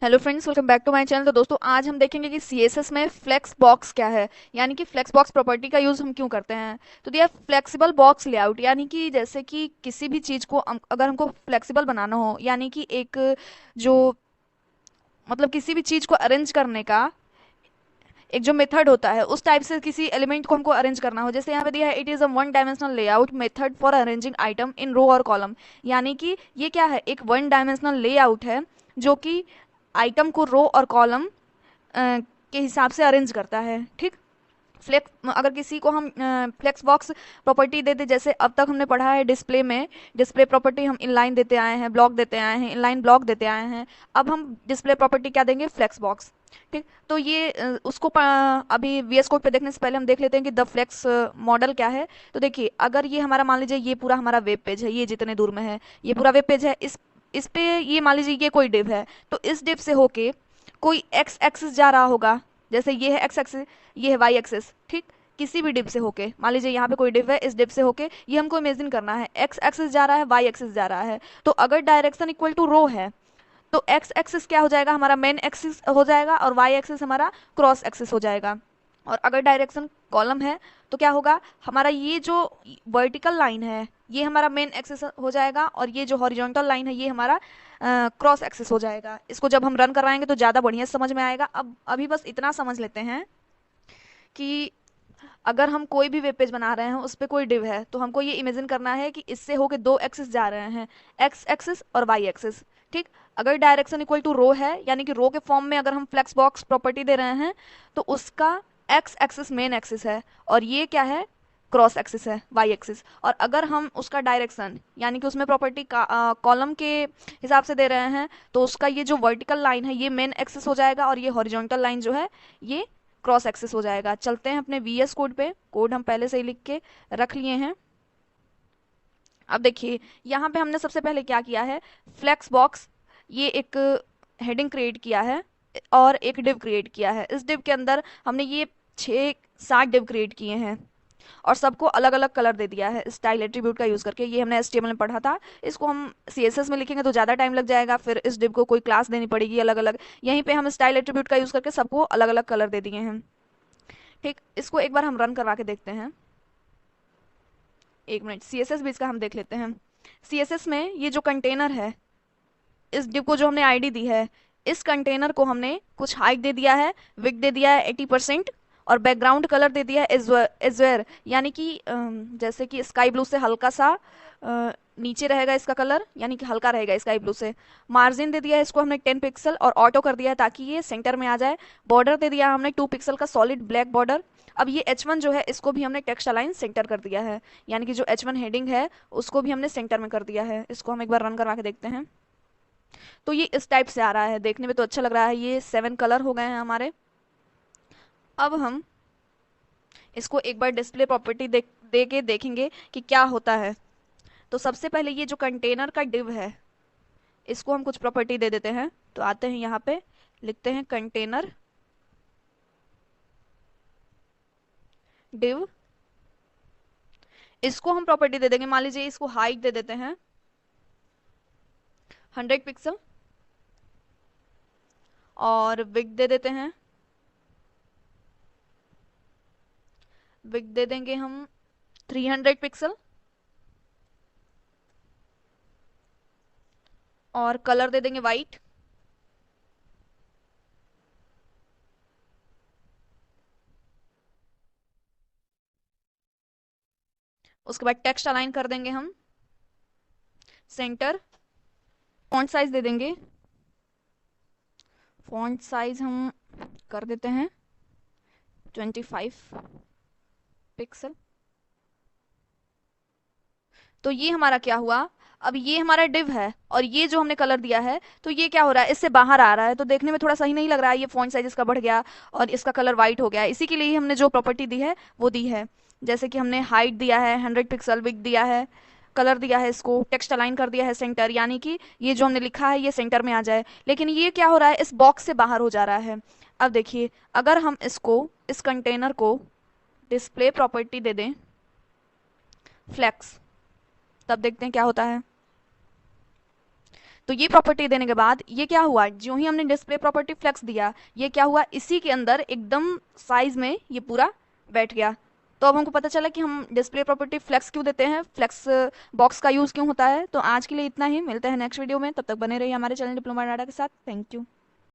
Hello friends, welcome back to my channel. तो दोस्तों, आज हम देखेंगे कि सीएसएस में फ्लेक्स बॉक्स क्या है, यानी कि फ्लेक्स बॉक्स प्रॉपर्टी का यूज़ हम क्यों करते हैं। तो दिया फ्लेक्सिबल बॉक्स लेआउट, यानी कि जैसे कि किसी भी चीज़ को अगर हमको फ्लेक्सिबल बनाना हो, यानी कि एक जो मतलब किसी भी चीज़ को अरेंज करने का एक जो मेथड होता है, उस टाइप से किसी एलिमेंट को हमको अरेंज करना हो। जैसे यहाँ पे दिया है, it is a one dimensional layout method for arranging item in row और कॉलम। यानी कि ये क्या है, एक वन डायमेंशनल लेआउट है जो कि आइटम को रो और कॉलम के हिसाब से अरेंज करता है। ठीक। फ्लेक्स अगर किसी को हम फ्लेक्स बॉक्स प्रॉपर्टी देते, जैसे अब तक हमने पढ़ा है डिस्प्ले में, डिस्प्ले प्रॉपर्टी हम इनलाइन देते आए हैं, ब्लॉक देते आए हैं, इनलाइन ब्लॉक देते आए हैं। अब हम डिस्प्ले प्रॉपर्टी क्या देंगे, फ्लेक्स बॉक्स। ठीक। तो ये अभी वीएस कोड पे देखने से पहले हम देख लेते हैं कि द फ्लेक्स मॉडल क्या है। तो देखिए, अगर ये हमारा मान लीजिए ये पूरा हमारा वेब पेज है, ये जितने दूर में है ये पूरा वेब पेज है, इस पे ये मान लीजिए ये कोई डिव है, तो इस डिव से होके कोई एक्स एक्सिस जा रहा होगा। जैसे ये है एक्स एक्सिस, ये है वाई एक्सिस। ठीक। किसी भी डिप से होके, मान लीजिए यहाँ पे कोई डिप है, इस डिप से होके ये हमको इमेजिन करना है, एक्स एक्सिस जा रहा है, वाई एक्सिस जा रहा है। तो अगर डायरेक्शन इक्वल टू रो है, तो एक्स एक्सिस क्या हो जाएगा, हमारा मेन एक्सिस हो जाएगा, और वाई एक्सिस हमारा क्रॉस एक्सिस हो जाएगा। और अगर डायरेक्शन कॉलम है, तो क्या होगा, हमारा ये जो वर्टिकल लाइन है ये हमारा मेन एक्सिस हो जाएगा, और ये जो हॉरिजॉन्टल लाइन है ये हमारा क्रॉस एक्सिस हो जाएगा। इसको जब हम रन कराएंगे तो ज़्यादा बढ़िया समझ में आएगा। अब अभी बस इतना समझ लेते हैं कि अगर हम कोई भी वेब पेज बना रहे हैं, उस पर कोई डिव है, तो हमको ये इमेजिन करना है कि इससे होके दो एक्सिस जा रहे हैं, एक्स एक्सिस और वाई एक्सिस। ठीक। अगर डायरेक्शन इक्वल टू रो है, यानी कि रो के फॉर्म में अगर हम फ्लेक्स बॉक्स प्रॉपर्टी दे रहे हैं, तो उसका एक्स एक्सिस मेन एक्सिस है, और ये क्या है, क्रॉस एक्सिस है, वाई एक्सिस। और अगर हम उसका डायरेक्शन, यानी कि उसमें प्रॉपर्टी का कॉलम के हिसाब से दे रहे हैं, तो उसका ये जो वर्टिकल लाइन है ये मेन एक्सिस हो जाएगा, और ये हॉरिजॉन्टल लाइन जो है ये क्रॉस एक्सेस हो जाएगा। चलते हैं अपने वीएस कोड पे, कोड हम पहले से ही लिख के रख लिए हैं। अब देखिए, यहाँ पे हमने सबसे पहले क्या किया है, फ्लेक्स बॉक्स ये एक हेडिंग क्रिएट किया है, और एक डिव क्रिएट किया है। इस डिव के अंदर हमने ये 6-7 डिव क्रिएट किए हैं, और सबको अलग अलग कलर दे दिया है स्टाइल एट्रीब्यूट का यूज़ करके। ये हमने एचटीएमएल में पढ़ा था। इसको हम सीएसएस में लिखेंगे तो ज़्यादा टाइम लग जाएगा, फिर इस डिव को कोई क्लास देनी पड़ेगी अलग अलग। यहीं पे हम स्टाइल एट्रीब्यूट का यूज़ करके सबको अलग अलग कलर दे दिए हैं। ठीक। इसको एक बार हम रन करवा के देखते हैं। एक मिनट, सीएसएस भी इसका हम देख लेते हैं। सीएसएस में ये जो कंटेनर है, इस डिव को जो हमने आईडी दी है, इस कंटेनर को हमने कुछ हाइट दे दिया है, विक दे दिया है 80%, और बैकग्राउंड कलर दे दिया है एजवेयर, यानी कि जैसे कि स्काई ब्लू से हल्का सा नीचे रहेगा इसका कलर, यानी कि हल्का रहेगा स्काई ब्लू से। मार्जिन दे दिया है इसको हमने 10 पिक्सल, और ऑटो कर दिया है ताकि ये सेंटर में आ जाए। बॉर्डर दे दिया हमने 2 पिक्सल का सॉलिड ब्लैक बॉर्डर। अब ये H1 जो है, इसको भी हमने टेक्स्ट अलाइन सेंटर कर दिया है, यानी कि जो H1 हेडिंग है उसको भी हमने सेंटर में कर दिया है। इसको हम एक बार रन करवा के देखते हैं। तो ये इस टाइप से आ रहा है, देखने में तो अच्छा लग रहा है। ये 7 कलर हो गए हैं हमारे। अब हम इसको एक बार डिस्प्ले प्रॉपर्टी दे के देखेंगे कि क्या होता है। तो सबसे पहले ये जो कंटेनर का डिव है, इसको हम कुछ प्रॉपर्टी दे देते हैं। तो आते हैं यहाँ पे, लिखते हैं कंटेनर डिव। इसको हम प्रॉपर्टी दे देंगे, मान लीजिए इसको हाइट दे देते हैं 100 पिक्सल, और विग दे देते हैं, विग दे देंगे हम 300 पिक्सल, और कलर दे देंगे वाइट। उसके बाद टेक्स्ट अलाइन कर देंगे हम सेंटर। फॉन्ट साइज दे देंगे, फॉन्ट साइज हम कर देते हैं 25 पिक्सल। तो ये हमारा क्या हुआ, अब ये हमारा डिव है, और ये जो हमने कलर दिया है, तो ये क्या हो रहा है, इससे बाहर आ रहा है, तो देखने में थोड़ा सही नहीं लग रहा है। ये फॉन्ट साइज इसका बढ़ गया, और इसका कलर वाइट हो गया। इसी के लिए हमने जो प्रॉपर्टी दी है वो दी है। जैसे कि हमने हाइट दिया है 100 पिक्सल, विग दिया है, कलर दिया है, इसको टेक्स्ट अलाइन कर दिया है सेंटर, यानी कि ये जो हमने लिखा है ये सेंटर में आ जाए। लेकिन ये क्या हो रहा है, इस बॉक्स से बाहर हो जा रहा है। अब देखिए, अगर हम इसको, इस कंटेनर को डिस्प्ले प्रॉपर्टी दे दें फ्लेक्स, तब देखते हैं क्या होता है। तो ये प्रॉपर्टी देने के बाद ये क्या हुआ, जो ही हमने डिस्प्ले प्रॉपर्टी फ्लेक्स दिया, ये क्या हुआ, इसी के अंदर एकदम साइज में ये पूरा बैठ गया। तो अब हमको पता चला कि हम डिस्प्ले प्रॉपर्टी फ्लेक्स क्यों देते हैं, फ्लेक्स बॉक्स का यूज़ क्यों होता है। तो आज के लिए इतना ही, मिलते हैं नेक्स्ट वीडियो में, तब तक बने रहिए हमारे चैनल डिप्लोमा डाटा के साथ। Thank you.